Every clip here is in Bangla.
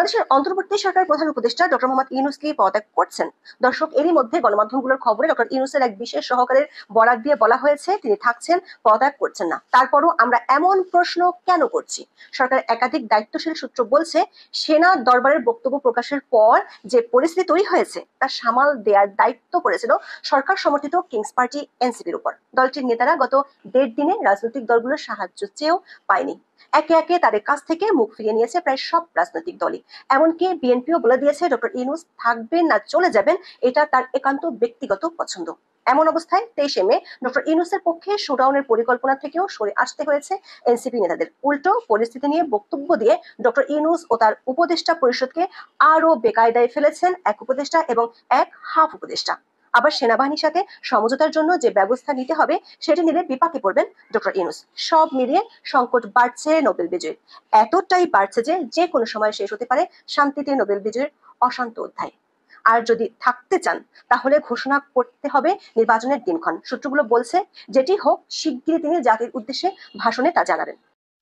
বাংলাদেশের অন্তর্বর্তী সরকারের প্রধান উপদেষ্টা ডক্টর মোহাম্মদ ইউনূস কি পদত্যাগ করছেন? দর্শক, এরই মধ্যে গণমাধ্যমগুলোর খবরে ডক্টর ইউনূসের এক বিশেষ সহকারীর বরাত দিয়ে বলা হয়েছে তিনি থাকছেন, পদত্যাগ করছেন না। তারপরও আমরা এমন প্রশ্ন কেন করছি? সরকারের একাধিক দায়িত্বশীল সূত্র বলছে, সেনা দরবারের বক্তব্য প্রকাশের পর যে পরিস্থিতি তৈরি হয়েছে তা সামাল দেওয়ার দায়িত্ব পড়েছিল সরকার সমর্থিত কিংস পার্টি এনসিপির উপর। দলটির নেতারা গত 1.5 দিনে রাজনৈতিক দলগুলোর সাহায্য চেয়েও পায়নি। একে একে তাদের কাছ থেকে মুখ ফিরিয়ে নিয়েছে প্রায় সব রাজনৈতিক দলই। এমনকি বিএনপিও বলে দিয়েছে ডক্টর ইউনূস থাকবেন না চলে যাবেন এটা তার একান্ত ব্যক্তিগত পছন্দ। এমন অবস্থায় 23 মে ডক্টর ইউনূসের পক্ষে শোডাউনের পরিকল্পনা থেকেও সরে আসতে হয়েছে এনসিপি নেতাদের। উল্টো পরিস্থিতি নিয়ে বক্তব্য দিয়ে ডক্টর ইউনূস ও তার উপদেষ্টা পরিষদকে আরো বেকায়দায় ফেলেছেন এক উপদেষ্টা এবং এক হাফ উপদেষ্টা। আবার সেনাবাহিনীর সাথে সমঝোতার জন্য যে ব্যবস্থা নিতে হবে সেটি নিলে বিপাকে পড়বেন ডক্টর ইউনূস। সব মিলিয়ে সংকট বাড়ছে নোবেল বিজয়ীর, এতটাই বাড়ছে যে যে কোনো সময় শেষ হতে পারে শান্তিতে নোবেল বিজয়ীর অশান্ত অধ্যায়। আর যদি থাকতে চান তাহলে ঘোষণা করতে হবে নির্বাচনের দিনক্ষণ। সূত্রগুলো বলছে যেটি হোক শিগগিরই তিনি জাতির উদ্দেশ্যে ভাষণে তা জানাবেন।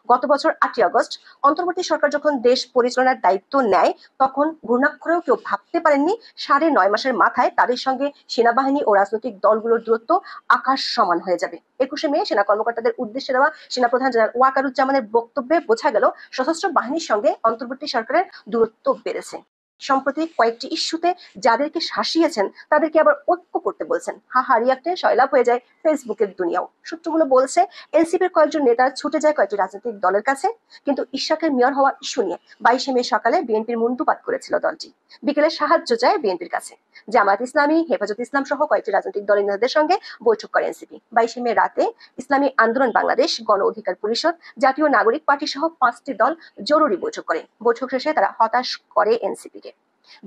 গত বছর 8 আগস্ট অন্তর্বর্তী সরকার যখন দেশ পরিচালনার দায়িত্ব নেয় তখন ঘূর্ণাক্ষরেও কেউ ভাবতে পারেননি 9.5 মাসের মাথায় তাদের সঙ্গে সেনাবাহিনী ও রাজনৈতিক দলগুলোর দূরত্ব আকাশ সমান হয়ে যাবে। 21 মে সেনা কর্মকর্তাদের উদ্দেশ্যে দেওয়া সেনাপ্রধান জেনারেল ওয়াকারুজ্জামানের বক্তব্যে বোঝা গেল সশস্ত্র বাহিনীর সঙ্গে অন্তর্বর্তী সরকারের দূরত্ব বেড়েছে। সম্প্রতি কয়েকটি ইস্যুতে যাদেরকে শাসিয়েছেন তাদেরকে আবার ঐক্য করতে বলছেন। হাহা রিয়াক্টে সয়লাভ হয়ে যায় ফেসবুকের দুনিয়াও। সূত্রগুলো বলছে এনসিপির কয়েকজন নেতা ছুটে যায় কয়েকটি রাজনৈতিক দলের কাছে, কিন্তু ইশরাকের মেয়র হওয়া ইস্যু নিয়ে 22 মে সকালে বিএনপির মুন্ডুপাত করেছিল দলটি। বিকেলে সাহায্য চায় বিএনপির কাছে। জামায়াত ইসলামী, হেফাজত ইসলাম সহ কয়েকটি রাজনৈতিক দলের নেতাদের সঙ্গে বৈঠক করে এনসিপি। 22 মে রাতে ইসলামী আন্দোলন বাংলাদেশ, গণ অধিকার পরিষদ, জাতীয় নাগরিক পার্টি সহ 5টি দল জরুরি বৈঠক করে। বৈঠক শেষে তারা হতাশ করে এনসিপিকে।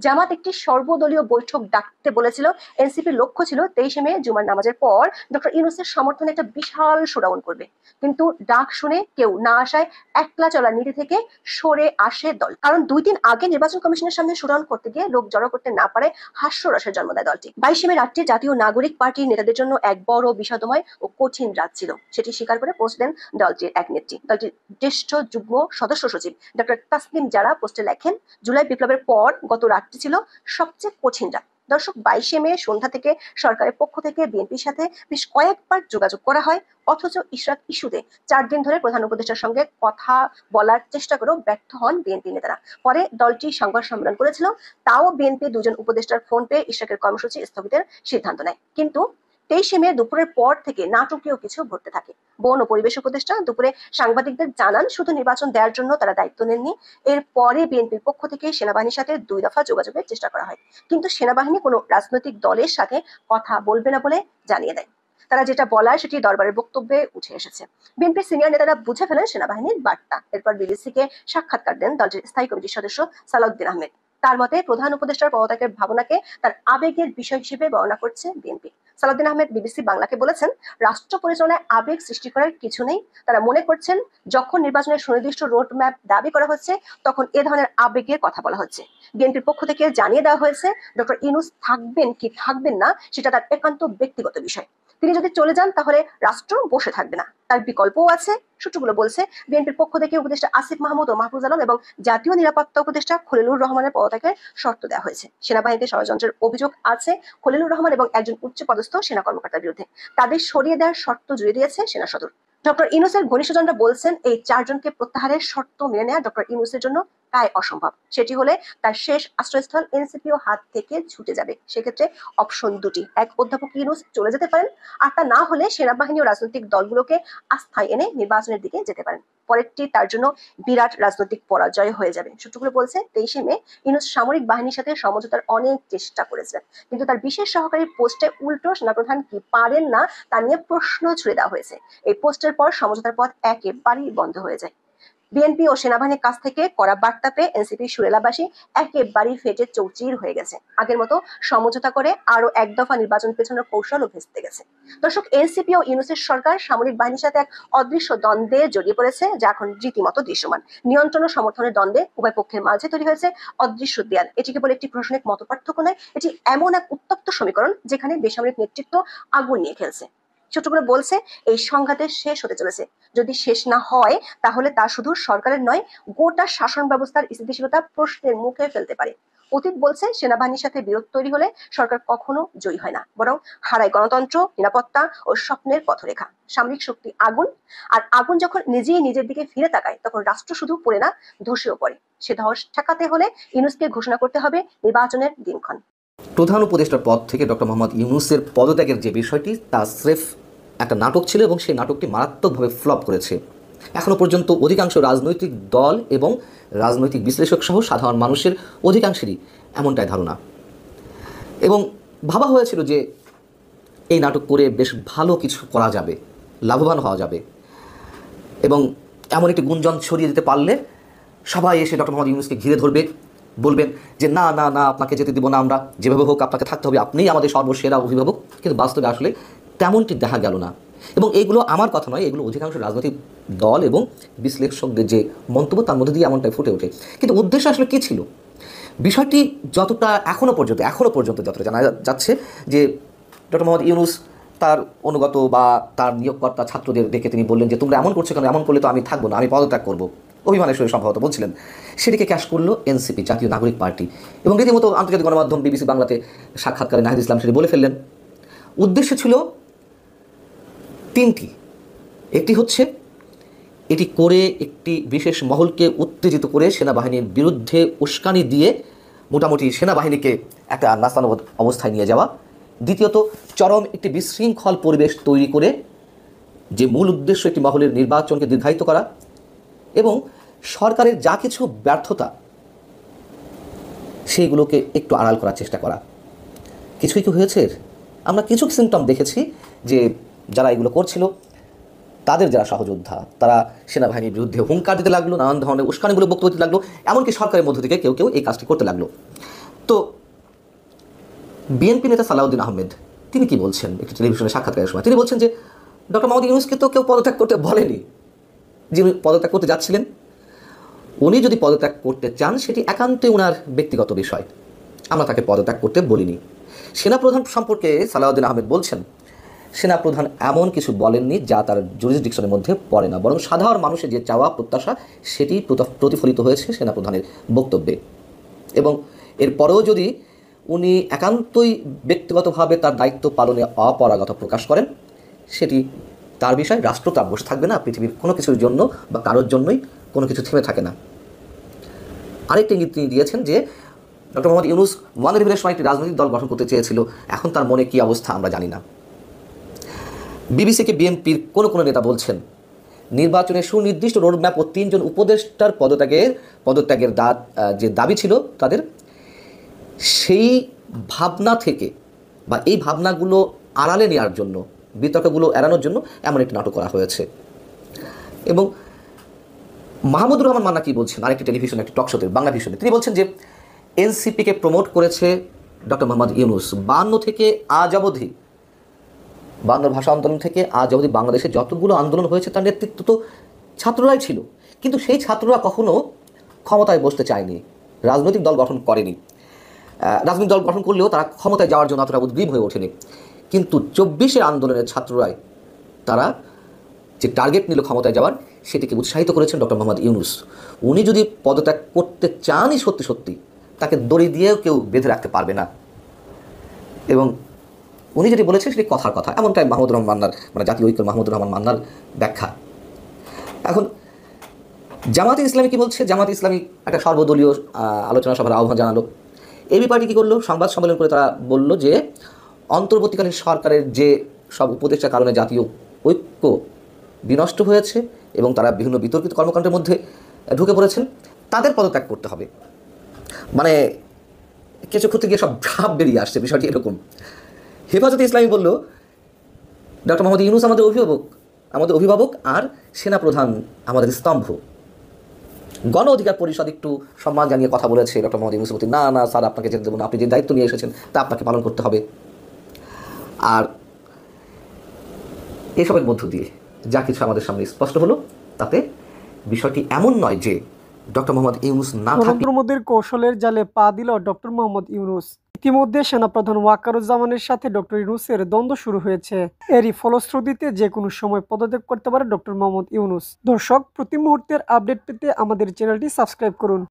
জামাত একটি সর্বদলীয় বৈঠক ডাকতে বলেছিল। এনসিপির লক্ষ্য ছিল 23 মে জুমার নামাজের পর ডক্টর ইউনূসের সমর্থনে একটা বিশাল শোডাউন করবে, কিন্তু ডাক শুনে কেউ না আসায় একলা চলা নীতি থেকে সরে আসে দল। কারণ 2 দিন আগে নির্বাচন কমিশনের সামনে শোডাউন করতে গিয়ে লোক জড়ো করতে না পারে হাস্যরসের জন্ম দেয় দলটি। 22 মে রাতটি জাতীয় নাগরিক পার্টির নেতাদের জন্য এক বড় বিষাদময় ও কঠিন রাত ছিল, সেটি স্বীকার করে পোস্ট দেন দলটির এক নেত্রী। দলটির জ্যেষ্ঠ যুগ্ম সদস্য সচিব ডক্টর তাসনিম জারা পোস্টে লেখেন, জুলাই বিপ্লবের পর গত রাতটি ছিল সবচেয়ে কঠিন রাত। দর্শক, 22 মে সন্ধ্যা থেকে সরকারের পক্ষ থেকে বিএনপির সাথে বেশ কয়েকবার যোগাযোগ করা হয়, অথচ ইশরাক ইস্যুতে 4 দিন ধরে প্রধান উপদেষ্টার সঙ্গে কথা বলার চেষ্টা করেও ব্যর্থ হন বিএনপি নেতারা। পরে দলটি সংবাদ সম্মেলন করেছিল, তাও বিএনপি 2 জন উপদেষ্টার ফোন পেয়ে ইশরাকের কর্মসূচি স্থগিতের সিদ্ধান্ত নেয়। কিন্তু 23 মে দুপুরের পর থেকে নাটকীয় কিছু ঘটতে থাকে। বন ও পরিবেশ উপদেষ্টা দুপুরে সাংবাদিকদের জানান শুধু নির্বাচন দেওয়ার জন্য তারা দায়িত্ব নেননি। এরপরে বিএনপির পক্ষ থেকে সেনাবাহিনীর সাথে 2 দফা যোগাযোগের চেষ্টা করা হয়, কিন্তু সেনাবাহিনী কোনো রাজনৈতিক দলের সাথে কথা বলবে না বলে জানিয়ে দেয়। তারা যেটা বলার সেটি দরবারের বক্তব্যে উঠে এসেছে। বিএনপির সিনিয়র নেতারা বুঝে ফেলেন সেনাবাহিনীর বার্তা। এরপর বিবিসিকে সাক্ষাৎকার দেন দলটির স্থায়ী কমিটির সদস্য সালাউদ্দিন আহমেদ। তার মতে প্রধান উপদেষ্টার পদত্যাগের ভাবনাকে তার আবেগের বিষয় হিসেবে বর্ণনা করছে বিএনপি। সালাউদ্দিন আহমেদ বিবিসি বাংলাকে বলেছেন, রাষ্ট্র পরিচালনায় আবেগ সৃষ্টি করার কিছু নেই। তারা মনে করছেন যখন নির্বাচনের সুনির্দিষ্ট রোড ম্যাপ দাবি করা হচ্ছে তখন এ ধরনের আবেগের কথা বলা হচ্ছে। বিএনপির পক্ষ থেকে জানিয়ে দেওয়া হয়েছে ডক্টর ইউনূস থাকবেন কি থাকবেন না সেটা তার একান্ত ব্যক্তিগত বিষয়। তিনি যদি চলে যান তাহলে রাষ্ট্র বসে থাকবে না, তার বিকল্পও আছে। সূত্রগুলো বলছে বিএনপির পক্ষ থেকে উপদেষ্টা আসিফ মাহমুদ ও মাহফুজ আলম এবং জাতীয় নিরাপত্তা উপদেষ্টা খলিলুর রহমানের পদত্যাগের শর্ত দেওয়া হয়েছে। সেনাবাহিনীতে ষড়যন্ত্রের অভিযোগ আছে খলিলুর রহমান এবং একজন উচ্চপদস্থ সেনা কর্মকর্তার বিরুদ্ধে। তাদের সরিয়ে দেওয়ার শর্ত জুড়ে দিয়েছে সেনা সদর। ডক্টর ইউনূসের ঘনিষ্ঠজনরা বলছেন এই 4 জনকে প্রত্যাহারের শর্ত মেনে নেওয়া ডক্টর ইউনূসের জন্য প্রায় অসম্ভব। সেটি হলে তার শেষ আশ্রয়স্থল এনসিপিও হাত থেকে ছুটে যাবে। সেক্ষেত্রে অপশন 2টি, এক অধ্যাপক ইউনূস চলে যেতে পারেন, আর তা না হলে সেনাবাহিনী ও রাজনৈতিক দলগুলোকে আস্থায় এনে নির্বাচনের দিকে যেতে পারেন। পরেরটি তার জন্য বিরাট রাজনৈতিক পরাজয় হয়ে যাবে। সূত্রগুলো বলছে 23 মে ইউনূস সামরিক বাহিনীর সাথে সমঝোতার অনেক চেষ্টা করেছেন, কিন্তু তার বিশেষ সহকারী পোস্টে উল্টো সেনাপ্রধান কি পারেন না তা নিয়ে প্রশ্ন ছুড়ে দেওয়া হয়েছে। এই পোস্টের পর সমঝোতার পথ একেবারেই বন্ধ হয়ে যায়। বিএনপি ও সেনাবাহিনীর কাছ থেকে কড়া বার্তা পেয়ে এনসিপি সুরেলাবাসী একেবারেই ফেটে চৌচির হয়ে গেছে। আগের মতো সমঝোতা করে আরো এক দফা নির্বাচন পেছনের কৌশলও ভেস্তে গেছে। দর্শক, এনসিপি ও ইউনূসের সরকার সামরিক বাহিনীর সাথে এক অদৃশ্য দ্বন্দ্বে জড়িয়ে পড়েছে, যা এখন রীতিমতো দৃশ্যমান। নিয়ন্ত্রণ ও সমর্থনের দ্বন্দ্বে উভয় পক্ষের মাঝে তৈরি হয়েছে অদৃশ্য দেয়াল। এটিকে বলে একটি প্রশাসনিক মতপার্থক্য নয়, এটি এমন এক উত্তপ্ত সমীকরণ যেখানে বেসামরিক নেতৃত্ব আগুন নিয়ে খেলছে। ছোট করে বলছে এই সংঘাতের শেষ হতে চলেছে। যদি শেষ না হয় তাহলে তা শুধু সরকারের নয়, গোটা শাসন ব্যবস্থার স্থিতিশীলতা প্রশ্নের মুখে ফেলতে পারে। অতীত বলছে সেনাবাহিনীর সাথে বিরোধ তৈরি হলে সরকার কখনো জয়ী হয় না, বরং হারায় গণতন্ত্র, নিরাপত্তা ও স্বপ্নের পথরেখা। সামরিক শক্তি আগুন, আর আগুন যখন নিজেই নিজের দিকে ফিরে তাকায় তখন রাষ্ট্র শুধু পড়ে না, ধসেও পড়ে। সে ধস ঠেকাতে হলে ইউনূসকে ঘোষণা করতে হবে নির্বাচনের দিনক্ষণ। প্রধান উপদেষ্টার পদ থেকে ডক্টর মোহাম্মদ ইউনূসের পদত্যাগের যে বিষয়টি তা স্রেফ একটা নাটক ছিল এবং সেই নাটকটি মারাত্মকভাবে ফ্লপ করেছে। এখনও পর্যন্ত অধিকাংশ রাজনৈতিক দল এবং রাজনৈতিক বিশ্লেষক সহ সাধারণ মানুষের অধিকাংশেরই এমনটাই ধারণা। এবং ভাবা হয়েছিল যে এই নাটক করে বেশ ভালো কিছু করা যাবে, লাভবান হওয়া যাবে, এবং এমন একটি গুঞ্জন ছড়িয়ে দিতে পারলে সবাই এসে ডক্টর মোহাম্মদ ইউনূসকে ঘিরে ধরবে, বলবেন যে না না না, আপনাকে যেতে দিব না, আমরা যেভাবে হোক আপনাকে থাকতে হবে, আপনিই আমাদের সর্বসেরা অভিভাবক। কিন্তু বাস্তবে আসলে তেমনটি দেখা গেল না। এবং এইগুলো আমার কথা নয়, এগুলো অধিকাংশ রাজনৈতিক দল এবং বিশ্লেষকদের যে মন্তব্য তার মধ্যে দিয়ে এমনটাই ফুটে ওঠে। কিন্তু উদ্দেশ্য আসলে কী ছিল? বিষয়টি যতটা এখনও পর্যন্ত যতটা জানা যাচ্ছে যে ডক্টর মোহাম্মদ ইউনূস তার অনুগত বা তার নিয়োগকর্তা ছাত্রদের ডেকে তিনি বললেন যে তোমরা এমন করছো কেন, এমন করলে তো আমি থাকবো না, আমি পদত্যাগ করবো, অভিমানের সঙ্গে সম্ভবত বলছিলেন। সেটিকে ক্যাশ করলো এনসিপি, জাতীয় নাগরিক পার্টি, এবং রীতিমতো আন্তর্জাতিক গণমাধ্যম বিবিসি বাংলাতে সাক্ষাৎকারে নাহিদ ইসলাম সেটি বলে ফেললেন। উদ্দেশ্য ছিল তিনটি। একটি হচ্ছে এটি করে একটি বিশেষ মহলকে উত্তেজিত করে সেনাবাহিনীর বিরুদ্ধে উস্কানি দিয়ে মোটামুটি সেনাবাহিনীকে একটা নাস্তানো অবস্থায় নিয়ে যাওয়া। দ্বিতীয়ত, চরম একটি বিশৃঙ্খল পরিবেশ তৈরি করে যে মূল উদ্দেশ্য একটি মহলের নির্বাচনকে দীর্ঘায়িত করা, এবং সরকারের যা কিছু ব্যর্থতা সেইগুলোকে একটু আড়াল করার চেষ্টা করা। কিছুই কি হয়েছে? আমরা কিছু সিমটম দেখেছি যে যারা এগুলো করছিল তাদের যারা সহযোদ্ধা তারা সেনাবাহিনীর বিরুদ্ধে হুঙ্কার দিতে লাগলো, নানান ধরনের উস্কানিমূলক বক্তব্য দিতে লাগলো, এমনকি সরকারের মধ্য থেকে কেউ কেউ এই কাজটি করতে লাগলো। তো বিএনপি নেতা সালাউদ্দিন আহমেদ তিনি কি বলছেন একটি টেলিভিশনে সাক্ষাৎকারের সময়? তিনি বলছেন যে ডক্টর মোহাম্মদ ইউনূসকে তো কেউ পদত্যাগ করতে বলেনি, যিনি পদত্যাগ করতে যাচ্ছিলেন উনি যদি পদত্যাগ করতে চান সেটি একান্তই ওনার ব্যক্তিগত বিষয়, আমরা তাকে পদত্যাগ করতে বলিনি। সেনাপ্রধান সম্পর্কে সালাউদ্দিন আহমেদ বলছেন সেনাপ্রধান এমন কিছু বলেননি যা তার জুরিসডিকশনের মধ্যে পড়ে না, বরং সাধারণ মানুষের যে চাওয়া প্রত্যাশা সেটি প্রতিফলিত হয়েছে সেনাপ্রধানের বক্তব্যে। এবং এরপরেও যদি উনি একান্তই ব্যক্তিগতভাবে তার দায়িত্ব পালনে অপারগতা প্রকাশ করেন সেটি তার বিষয়, রাষ্ট্র তার বসে থাকবে না, পৃথিবীর কোনো কিছুর জন্য বা কারোর জন্যই কোনো কিছু থেমে থাকে না। আরেকটি ইঙ্গিত তিনি দিয়েছেন যে ডক্টর মোহাম্মদ ইউনূস ওয়ান সময় একটি রাজনৈতিক দল গঠন করতে চেয়েছিল, এখন তার মনে কী অবস্থা আমরা জানি না। বিবিসিকে বিএনপির কোনো নেতা বলছেন নির্বাচনের সুনির্দিষ্ট রোডম্যাপ ও 3 জন উপদেষ্টার পদত্যাগের যে দাবি ছিল তাদের, সেই ভাবনা থেকে বা এই ভাবনাগুলো আড়ালে নেওয়ার জন্য, বিতর্কগুলো এড়ানোর জন্য এমন একটি নাটক করা হয়েছে। এবং মাহমুদুর রহমান মান্না কি বলছেন আরেকটি টেলিভিশন একটি টক শোতে বাংলা ভিশনে, তিনি বলছেন যে এনসিপিকে প্রমোট করেছে ডক্টর মোহাম্মদ ইউনূস। 52 থেকে আজ অবধি, 52 ভাষা আন্দোলন থেকে আজ অবধি বাংলাদেশে যতগুলো আন্দোলন হয়েছে তার নেতৃত্ব তো ছাত্ররাই ছিল, কিন্তু সেই ছাত্ররা কখনো ক্ষমতায় বসতে চায়নি, রাজনৈতিক দল গঠন করেনি। রাজনৈতিক দল গঠন করলেও তারা ক্ষমতায় যাওয়ার জন্য এতটা উদ্গ্রীব হয়ে ওঠেনি। কিন্তু 24 আন্দোলনের ছাত্ররাই তারা যে টার্গেট নিল ক্ষমতায় যাওয়ার, সেটিকে উৎসাহিত করেছেন ডক্টর মোহাম্মদ ইউনূস। উনি যদি পদত্যাগ করতে চানই সত্যি সত্যি, তাকে দড়ি দিয়েও কেউ বেঁধে রাখতে পারবে না। এবং উনি যেটি বলেছেন সেটি কথার কথা, এমনটাই মাহমুদুর রহমান মান্নার, মানে জাতীয় ঐক্য মাহমুদুর রহমান মান্নার ব্যাখ্যা। এখন জামাতে ইসলামী কি বলছে? জামাতে ইসলামী একটা সর্বদলীয় আলোচনা সভার আহ্বান জানালো। এবি পার্টি কী করলো? সংবাদ সম্মেলন করে তারা বলল যে অন্তর্বর্তীকালীন সরকারের যে সব উপদেষ্টার কারণে জাতীয় ঐক্য বিনষ্ট হয়েছে এবং তারা বিভিন্ন বিতর্কিত কর্মকাণ্ডের মধ্যে ঢুকে পড়েছেন, তাদের পদত্যাগ করতে হবে। মানে কিছু ক্ষেত্রে গিয়ে সব ভাব বেরিয়ে আসছে, বিষয়টি এরকম। হেফাজতে ইসলামী বলল ডক্টর মোহাম্মদ ইউনূস আমাদের অভিভাবক আর সেনাপ্রধান আমাদের স্তম্ভ। গণ অধিকার পরিষদ একটু সম্মান জানিয়ে কথা বলেছে ডক্টর মোহাম্মদ ইউনূসের প্রতি, না না স্যার আপনাকে যেতে দেবো না, আপনি যে দায়িত্ব নিয়ে এসেছেন তা আপনাকে পালন করতে হবে। আর এসবের মধ্য দিয়ে যা কিছু আমাদের সামনে স্পষ্ট হলো, তাতে বিষয়টি এমন নয় যে ডক্টর মোহাম্মদ ইউনূস না থাকলে নরেন্দ্র মোদীর কৌশলের জালে পা দিল ডক্টর মোহাম্মদ ইউনূস। ইতিমধ্যে সেনাপ্রধান ওয়াকারুজ্জামানের সাথে ডক্টর ইউনূসের দ্বন্দ্ব শুরু হয়েছে। এরই ফলশ্রুতিতে যে কোনো সময় পদত্যাগ করতে পারে ডক্টর মোহাম্মদ ইউনূস। দর্শক, প্রতি মুহূর্তের আপডেট পেতে আমাদের চ্যানেলটি সাবস্ক্রাইব করুন।